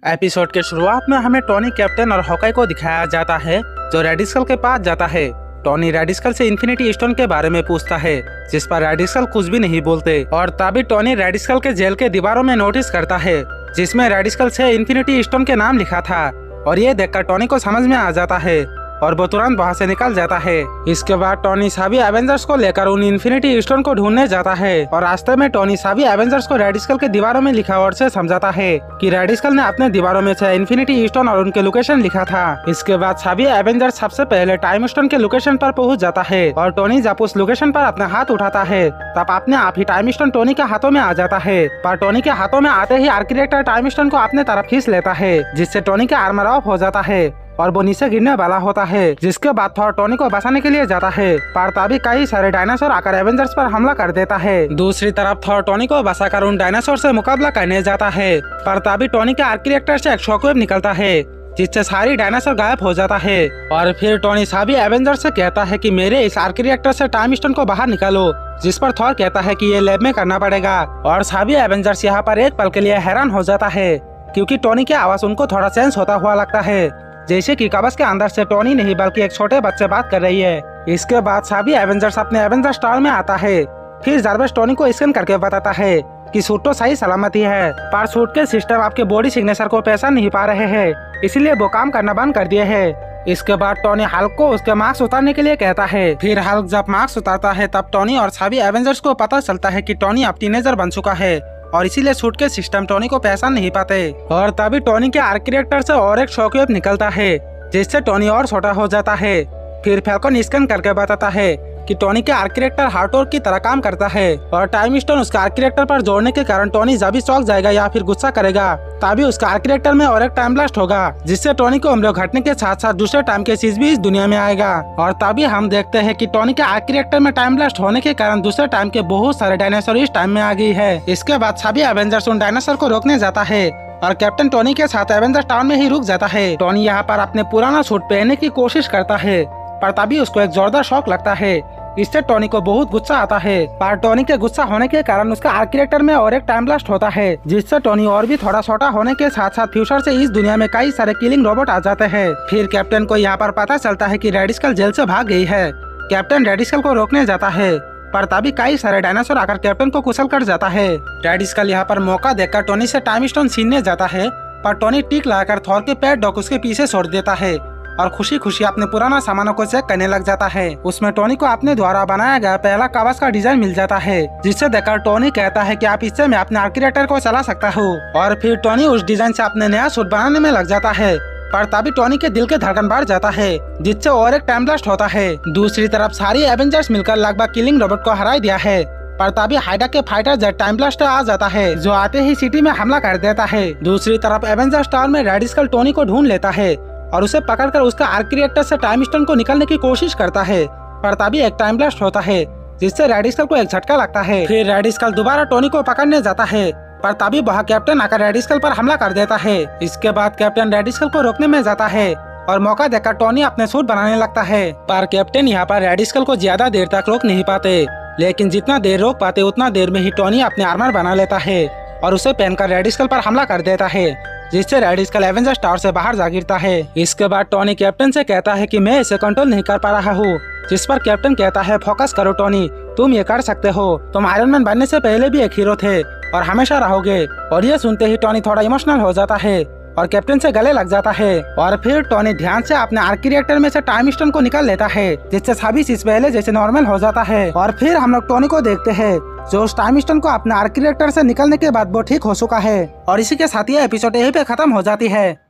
Episode के शुरुआत में हमें टॉनी कैप्टन और हॉकाई को दिखाया जाता है जो रेडिस्कल के पास जाता है। टॉनी रेडिस्कल से इन्फिनिटी स्टोन के बारे में पूछता है, जिस पर रेडिस्कल कुछ भी नहीं बोलते और तभी टॉनी रेडिस्कल के जेल के दीवारों में नोटिस करता है जिसमें रेडिस्कल से इन्फिनिटी स्टोन के नाम लिखा था और ये देखकर टॉनी को समझ में आ जाता है और वो तुरंत वहाँ से निकल जाता है। इसके बाद टॉनी सभी एवेंजर्स को लेकर उन इन्फिनिटी स्टोन को ढूंढने जाता है और रास्ते में टॉनी सभी एवेंजर्स को रेडिस्कल के दीवारों में लिखा और से समझाता है कि रेडिस्कल ने अपने दीवारों में से इन्फिनिटी स्टोन और उनके लोकेशन लिखा था। इसके बाद सभी एवेंजर्स सबसे पहले टाइम स्टोन के लोकेशन पर पहुंच जाता है और टॉनी जब उस लोकेशन पर अपना हाथ उठाता है तब अपने आप ही टाइम स्टोन टॉनी के हाथों में आ जाता है। पर टॉनी के हाथों में आते ही आर्किटेक्टर टाइम स्टोन को अपने तरफ खींच लेता है जिससे टॉनी का आर्मर ऑफ हो जाता है और वो नीचे गिरने वाला होता है। जिसके बाद थॉर टॉनी को बचाने के लिए जाता है पर तभी कई सारे डायनासोर आकर एवेंजर्स पर हमला कर देता है। दूसरी तरफ थॉर टॉनी को बचाकर उन डायनासोर से मुकाबला करने जाता है पर तभी टॉनी के आर्क रिएक्टर से एक शॉकवेव निकलता है जिससे सारी डायनासोर गायब हो जाता है। और फिर टॉनी सभी एवेंजर्स से कहता है कि मेरे इस आर्क रिएक्टर से टाइम स्टोन को बाहर निकालो, जिस पर थॉर कहता है कि ये लैब में करना पड़ेगा। और सभी एवेंजर्स यहाँ पर एक पल के लिए हैरान हो जाता है क्योंकि टॉनी की आवाज उनको थोड़ा सेंस होता हुआ लगता है, जैसे कि कवच के अंदर से टॉनी नहीं बल्कि एक छोटे बच्चे बात कर रही है। इसके बाद सभी एवेंजर्स अपने एवेंजर्स टावर में आता है। फिर जार्विस टॉनी को स्कैन करके बताता है कि सूट तो सही सलामत ही है पर सूट के सिस्टम आपके बॉडी सिग्नेचर को पहचान नहीं पा रहे हैं, इसलिए वो काम करना बंद कर दिए है। इसके बाद टॉनी हल्क को उसके मास्क उतारने के लिए कहता है। फिर हल्क जब मास्क उतारता है तब टॉनी और सभी एवेंजर्स को पता चलता है कि टॉनी अब टीनेजर बन चुका है और इसीलिए सूट के सिस्टम टॉनी को पहचान नहीं पाते। और तभी टॉनी के आर्क रिएक्टर से और एक शॉकवेव निकलता है जिससे टॉनी और छोटा हो जाता है। फिर फैल्कन स्कैन करके बताता है कि टॉनी के आर्क रिएक्टर हार्टोर की तरह काम करता है और टाइम स्टोन उसके आर्क रिएक्टर पर जोड़ने के कारण टॉनी जब भी चौंक जाएगा या फिर गुस्सा करेगा तभी उसका आर्क रिएक्टर में और एक टाइम ब्लास्ट होगा जिससे टॉनी को उम्र घटने के साथ साथ दूसरे टाइम के चीज भी इस दुनिया में आएगा। और तभी हम देखते हैं कि टॉनी के आर्क रिएक्टर में टाइम ब्लास्ट होने के कारण दूसरे टाइम के बहुत सारे डायनासोर इस टाइम में आ गई है। इसके बाद सभी एवेंजर्स उन डायनासोर को रोकने जाता है और कैप्टन टॉनी के साथ एवेंजर्स टाउन में ही रुक जाता है। टॉनी यहाँ पर अपने पुराना सूट पहनने की कोशिश करता है पर तभी उसको एक जोरदार शॉक लगता है, इससे टॉनी को बहुत गुस्सा आता है। पर टॉनी के गुस्सा होने के कारण उसका आर्क रिएक्टर में और एक टाइम ब्लास्ट होता है जिससे टॉनी और भी थोड़ा छोटा होने के साथ साथ फ्यूचर से इस दुनिया में कई सारे किलिंग रोबोट आ जाते हैं। फिर कैप्टन को यहाँ पर पता चलता है कि रेडिस्कल जेल से भाग गई है। कैप्टन रेडिस्कल को रोकने जाता है पर तभी कई सारे डायनासोर आकर कैप्टन को कुचल कर जाता है। रेडिस्कल यहाँ पर मौका देखकर टॉनी से टाइम स्टोन छीनने जाता है पर टॉनी टिक लगाकर थॉर के पैर डॉक उसके पीछे छोड़ देता है और खुशी खुशी अपने पुराना सामानों को चेक करने लग जाता है। उसमें टॉनी को अपने द्वारा बनाया गया पहला कवच का डिजाइन मिल जाता है जिससे देखकर टॉनी कहता है कि आप इससे मैं अपने आर्क रिएक्टर को चला सकता हूँ। और फिर टॉनी उस डिजाइन से अपने नया सूट बनाने में लग जाता है पर तभी टॉनी के दिल के धड़कन बढ़ जाता है जिससे और एक टाइम ब्लास्ट होता है। दूसरी तरफ सारी एवेंजर्स मिलकर लगभग किलिंग रोबोट को हरा दिया है पर तभी हाइड्रा के फाइटर जेट टाइम ब्लास्टर आ जाता है जो आते ही सिटी में हमला कर देता है। दूसरी तरफ एवेंजर्स टावर में रेडिस्कल टॉनी को ढूंढ लेता है और उसे पकड़कर उसका आर्क रिएक्टर से टाइम स्टोन को निकालने की कोशिश करता है पर तभी एक टाइम ब्लास्ट होता है जिससे रेडिस्कल को एक झटका लगता है। फिर रेडिस्कल दोबारा टॉनी को पकड़ने जाता है पर तभी वह कैप्टन आकर रेडिस्कल पर हमला कर देता है। इसके बाद कैप्टन रेडिस्कल को रोकने में जाता है और मौका देखकर टॉनी अपने सूट बनाने लगता है पर कैप्टन यहाँ पर रेडिस्कल को ज्यादा देर तक रोक नहीं पाते, लेकिन जितना देर रोक पाते उतना देर में ही टॉनी अपने आर्मर बना लेता है और उसे पहनकर रेडिस्कल पर हमला कर देता है जिससे रेडिस्कल एवेंजर्स टावर से बाहर जा गिरता है। इसके बाद टॉनी कैप्टन से कहता है कि मैं इसे कंट्रोल नहीं कर पा रहा हूँ, जिस पर कैप्टन कहता है फोकस करो टॉनी, तुम ये कर सकते हो, तुम आयरन मैन बनने से पहले भी एक हीरो थे और हमेशा रहोगे। और ये सुनते ही टॉनी थोड़ा इमोशनल हो जाता है और कैप्टन से गले लग जाता है। और फिर टॉनी ध्यान से अपने आर्क रिएक्टर में से टाइम स्टोन को निकाल लेता है जिससे सभी चीज पहले जैसे नॉर्मल हो जाता है। और फिर हम लोग टॉनी को देखते हैं जो उस टाइम स्टोन को अपने आर्क रिएक्टर से निकालने के बाद वो ठीक हो चुका है। और इसी के साथ ये एपिसोड यहीं पे खत्म हो जाती है।